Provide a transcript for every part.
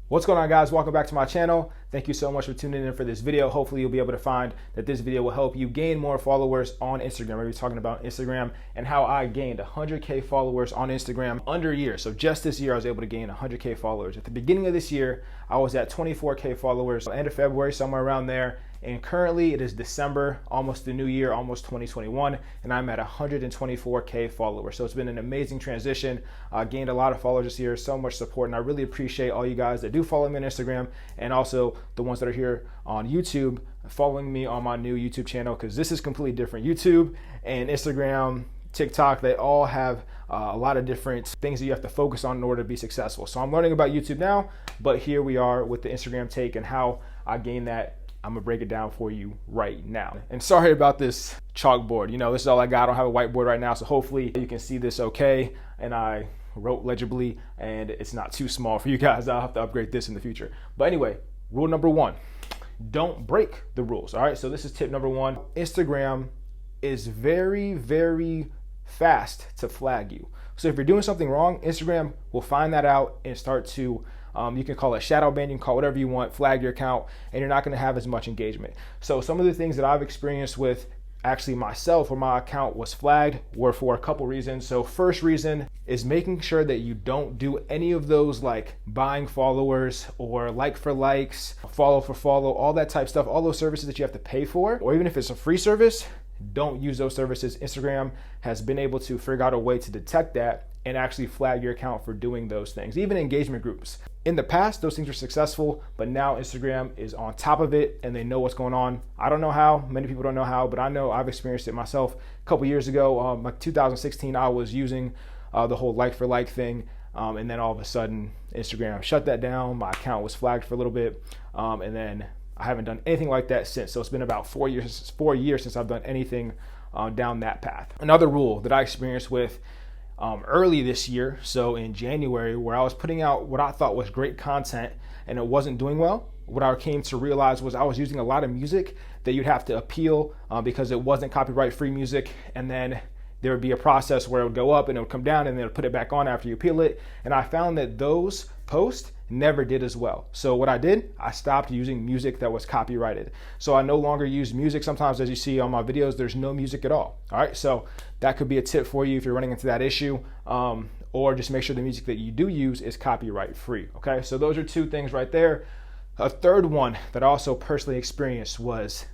What's going on, guys? Welcome back to my channel. Thank you so much for tuning in for this video. Hopefully you'll be able to find that this video will help you gain more followers on Instagram. We're going to be talking about Instagram and how I gained 100K followers on Instagram under a year. So just this year, I was able to gain 100K followers. At the beginning of this year, I was at 24K followers, end of February, somewhere around there. And currently it is December, almost the new year, almost 2021, and I'm at 124K followers. So it's been an amazing transition. I gained a lot of followers this year, so much support, and I really appreciate all you guys that do follow me on Instagram, and also the ones that are here on YouTube, following me on my new YouTube channel, because this is completely different. YouTube and Instagram, TikTok, they all have a lot of different things that you have to focus on in order to be successful. So I'm learning about YouTube now, but here we are with the Instagram take and how I gained that. I'm gonna break it down for you right now. And sorry about this chalkboard. You know, this is all I got. I don't have a whiteboard right now, so hopefully you can see this okay. And I wrote legibly and it's not too small for you guys. I'll have to upgrade this in the future. But anyway, rule number one, don't break the rules. All right, so this is tip number one. Instagram is very, very fast to flag you. So if you're doing something wrong, Instagram will find that out and start to you can call it shadow ban, you can call it whatever you want, flag your account, and you're not going to have as much engagement. So some of the things that I've experienced with actually myself where my account was flagged were for a couple reasons. So first reason is making sure that you don't do any of those like buying followers or like for likes, follow for follow, all that type stuff, all those services that you have to pay for, or even if it's a free service, don't use those services. Instagram has been able to figure out a way to detect that and actually flag your account for doing those things. Even engagement groups. In the past, those things were successful, but now Instagram is on top of it and they know what's going on. I don't know how, many people don't know how, but I know I've experienced it myself. A couple years ago, like 2016, I was using the whole like for like thing. And then all of a sudden, Instagram shut that down. My account was flagged for a little bit. And then I haven't done anything like that since. So it's been about 4 years since I've done anything down that path. Another rule that I experienced with early this year, so in January, where I was putting out what I thought was great content and it wasn't doing well, what I came to realize was I was using a lot of music that you'd have to appeal because it wasn't copyright free music, and then there would be a process where it would go up and it would come down and then it would put it back on after you appeal it. And I found that those posts never did as well. So what I did, I stopped using music that was copyrighted. So I no longer use music. Sometimes, as you see on my videos, there's no music at all. All right, so that could be a tip for you if you're running into that issue, or just make sure the music that you do use is copyright free. Okay, so those are two things right there. A third one that I also personally experienced was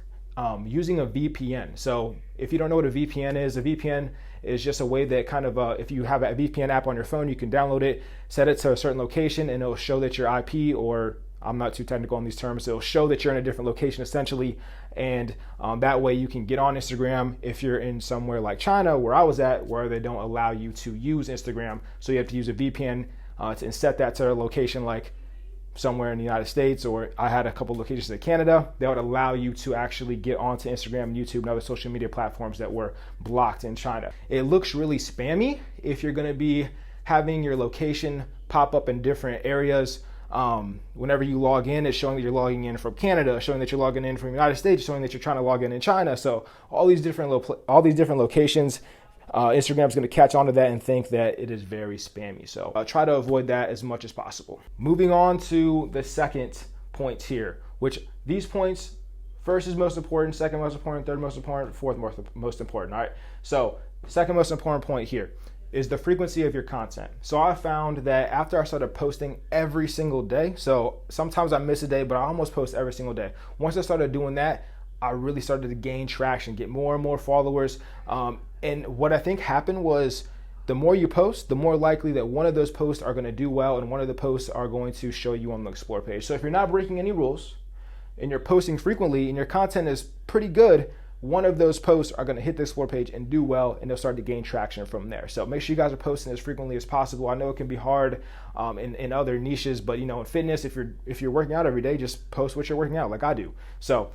using a VPN. So if you don't know what a VPN is, a VPN is just a way that kind of, if you have a VPN app on your phone, you can download it, set it to a certain location, and it'll show that your IP, or I'm not too technical on these terms, it'll show that you're in a different location essentially. And that way you can get on Instagram if you're in somewhere like China, where I was at, where they don't allow you to use Instagram. So you have to use a VPN and set that to a location like somewhere in the United States, or I had a couple locations in Canada that would allow you to actually get onto Instagram and YouTube and other social media platforms that were blocked in China. It looks really spammy if you're going to be having your location pop up in different areas. Whenever you log in, it's showing that you're logging in from Canada, showing that you're logging in from the United States, showing that you're trying to log in China. So all these different locations, Instagram's going to catch on to that and think that it is very spammy. So try to avoid that as much as possible. Moving on to the second point here, which these points, first is most important, second most important, third most important, fourth most important. All right. So second most important point here is the frequency of your content. So I found that after I started posting every single day, so sometimes I miss a day, but I almost post every single day. Once I started doing that, I really started to gain traction, get more and more followers. And what I think happened was the more you post, the more likely that one of those posts are going to do well and one of the posts are going to show you on the Explore page. So if you're not breaking any rules and you're posting frequently and your content is pretty good, one of those posts are going to hit the Explore page and do well, and they'll start to gain traction from there. So make sure you guys are posting as frequently as possible. I know it can be hard in other niches, but you know, in fitness, if you're working out every day, just post what you're working out like I do. So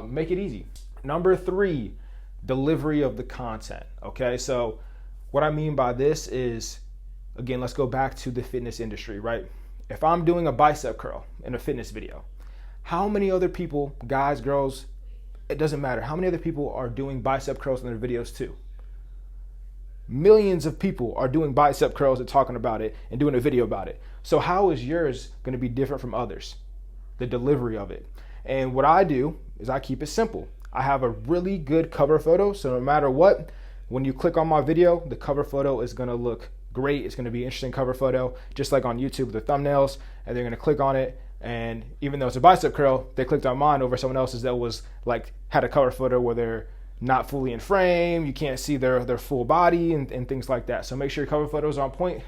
make it easy. Number 3, delivery of the content. Okay, so what I mean by this is, again, let's go back to the fitness industry, right? If I'm doing a bicep curl in a fitness video, how many other people, guys, girls, it doesn't matter, how many other people are doing bicep curls in their videos too? millions of people are doing bicep curls and talking about it and doing a video about it. So how is yours going to be different from others? The delivery of it. And what I do is I keep it simple. I have a really good cover photo. So no matter what, when you click on my video, the cover photo is going to look great. It's going to be an interesting cover photo, just like on YouTube with the thumbnails, and they're going to click on it. And even though it's a bicep curl, they clicked on mine over someone else's that was like had a cover photo where they're not fully in frame. You can't see their full body and things like that. So make sure your cover photos are on point.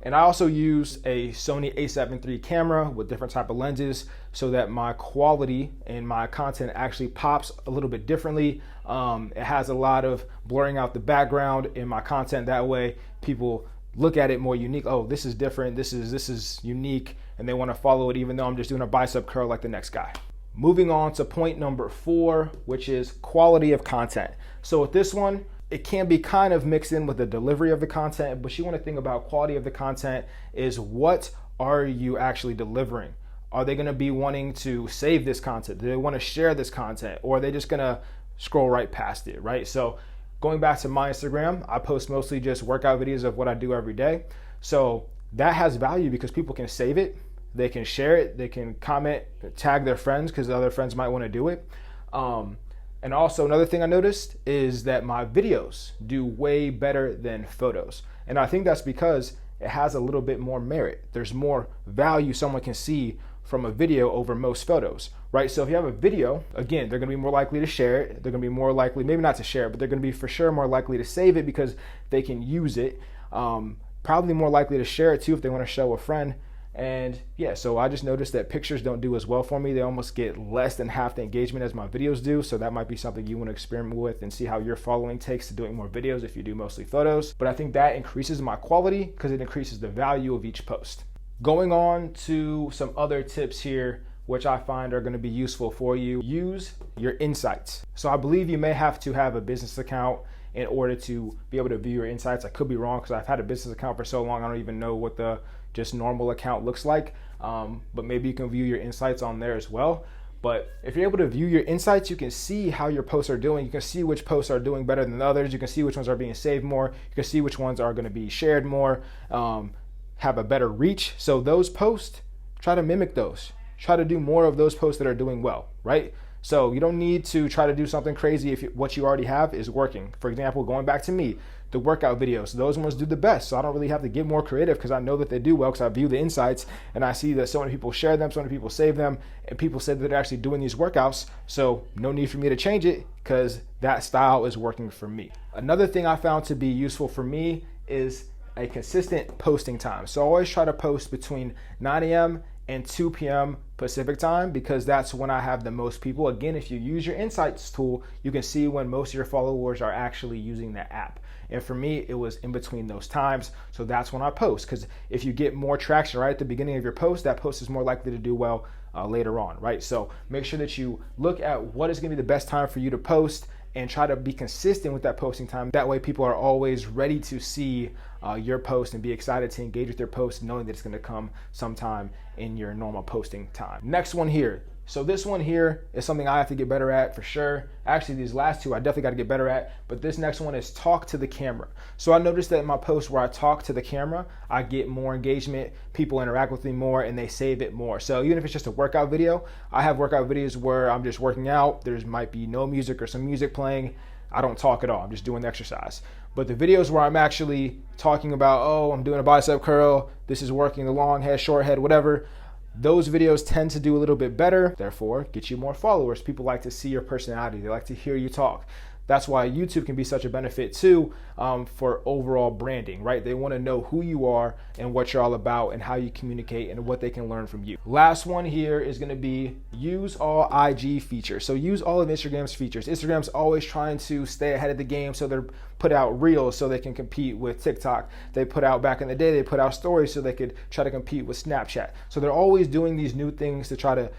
And I also use a Sony a7 III camera with different type of lenses so that my quality and my content actually pops a little bit differently. It has a lot of blurring out the background in my content. That way people look at it more unique. Oh, this is different. This is unique. And they want to follow it even though I'm just doing a bicep curl like the next guy. Moving on to point number 4, which is quality of content. So with this one, it can be kind of mixed in with the delivery of the content, but you want to think about quality of the content is what are you actually delivering? Are they going to be wanting to save this content? Do they want to share this content? Or are they just going to scroll right past it, right? So going back to my Instagram, I post mostly just workout videos of what I do every day. So that has value because people can save it, they can share it, they can comment, tag their friends because other friends might want to do it. And also another thing I noticed is that my videos do way better than photos. And I think that's because it has a little bit more merit. There's more value someone can see from a video over most photos, right? So if you have a video, again, they're gonna be more likely to share it. They're gonna be more likely, maybe not to share it, but they're gonna be for sure more likely to save it because they can use it. Probably more likely to share it too if they wanna show a friend. And yeah, so I just noticed that pictures don't do as well for me. They almost get less than half the engagement as my videos do. So that might be something you want to experiment with and see how your following takes to doing more videos if you do mostly photos. But I think that increases my quality because it increases the value of each post. Going on to some other tips here, which I find are going to be useful for you. Use your insights. So I believe you may have to have a business account in order to be able to view your insights. I could be wrong because I've had a business account for so long, I don't even know what the just normal account looks like, but maybe you can view your insights on there as well. But if you're able to view your insights, you can see how your posts are doing. You can see which posts are doing better than others. You can see which ones are being saved more. You can see which ones are going to be shared more, have a better reach. So those posts, try to mimic those. Try to do more of those posts that are doing well, right? So you don't need to try to do something crazy if what you already have is working. For example, going back to me, the workout videos, those ones do the best. So I don't really have to get more creative because I know that they do well because I view the insights and I see that so many people share them, so many people save them, and people said that they're actually doing these workouts. So no need for me to change it because that style is working for me. Another thing I found to be useful for me is a consistent posting time. So I always try to post between 9 a.m. and 2 p.m. Pacific time because that's when I have the most people. Again, if you use your insights tool, you can see when most of your followers are actually using that app. And for me, it was in between those times. So that's when I post, because if you get more traction right at the beginning of your post, that post is more likely to do well later on, right? So make sure that you look at what is going to be the best time for you to post and try to be consistent with that posting time. That way people are always ready to see your post and be excited to engage with your post, knowing that it's going to come sometime in your normal posting time. Next one here. So this one here is something I have to get better at for sure. Actually, these last two I definitely got to get better at, but this next one is talk to the camera. So I noticed that in my posts where I talk to the camera, I get more engagement, people interact with me more, and they save it more. So even if it's just a workout video, I have workout videos where I'm just working out, there might be no music or some music playing. I don't talk at all, I'm just doing the exercise. But the videos where I'm actually talking about, oh, I'm doing a bicep curl, this is working, the long head, short head, whatever, those videos tend to do a little bit better, therefore get you more followers. People like to see your personality. They like to hear you talk. That's why YouTube can be such a benefit too for overall branding, right? They want to know who you are and what you're all about and how you communicate and what they can learn from you. Last one here is going to be use all IG features. So use all of Instagram's features. Instagram's always trying to stay ahead of the game, so they're put out reels so they can compete with TikTok. They put out, back in the day, they put out stories so they could try to compete with Snapchat. So they're always doing these new things to try to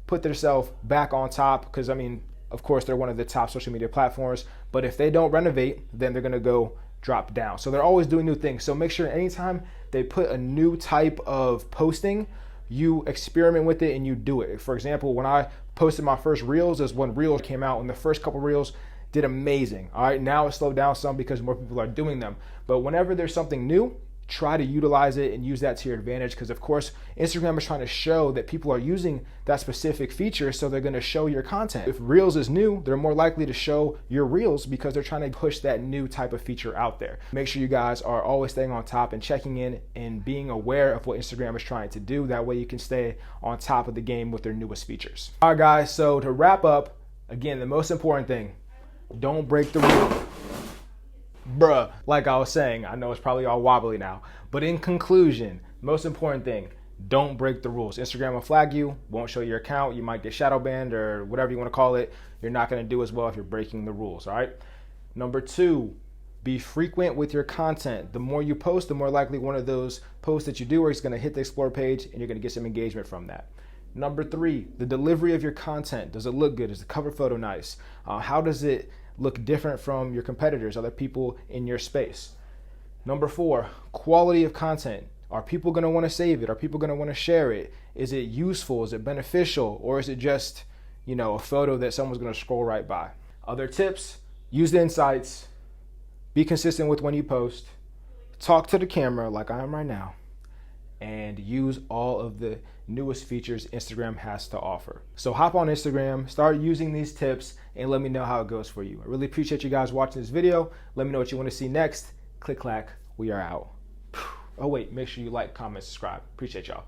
put themselves back on top, because I mean, of course, they're one of the top social media platforms, but if they don't renovate, then they're gonna go drop down. So they're always doing new things. So make sure anytime they put a new type of posting, you experiment with it and you do it. For example, when I posted my first reels, is when Reels came out, and the first couple reels, did amazing. All right, now it's slowed down some because more people are doing them. But whenever there's something new, try to utilize it and use that to your advantage, because of course Instagram is trying to show that people are using that specific feature, so they're going to show your content. If Reels is new, they're more likely to show your Reels because they're trying to push that new type of feature out there. Make sure you guys are always staying on top and checking in and being aware of what Instagram is trying to do. That way you can stay on top of the game with their newest features. All right guys, so to wrap up, again, the most important thing, don't break the rule. Bruh, like I was saying, I know it's probably all wobbly now, but in conclusion, most important thing, don't break the rules. Instagram will flag you, won't show your account, you might get shadow banned or whatever you want to call it. You're not going to do as well if you're breaking the rules, all right? Number 2, be frequent with your content. The more you post, the more likely one of those posts that you do is going to hit the Explore page and you're going to get some engagement from that. Number 3, the delivery of your content. Does it look good? Is the cover photo nice? How does it look different from your competitors, other people in your space? Number 4, quality of content. Are people going to want to save it? Are people going to want to share it? Is it useful? Is it beneficial? Or is it just, a photo that someone's going to scroll right by? Other tips, use the insights, be consistent with when you post, talk to the camera like I am right now, and use all of the newest features Instagram has to offer. So hop on Instagram, start using these tips, and let me know how it goes for you. I really appreciate you guys watching this video. Let me know what you want to see next. Click, clack, we are out. Oh wait, make sure you like, comment, subscribe. Appreciate y'all.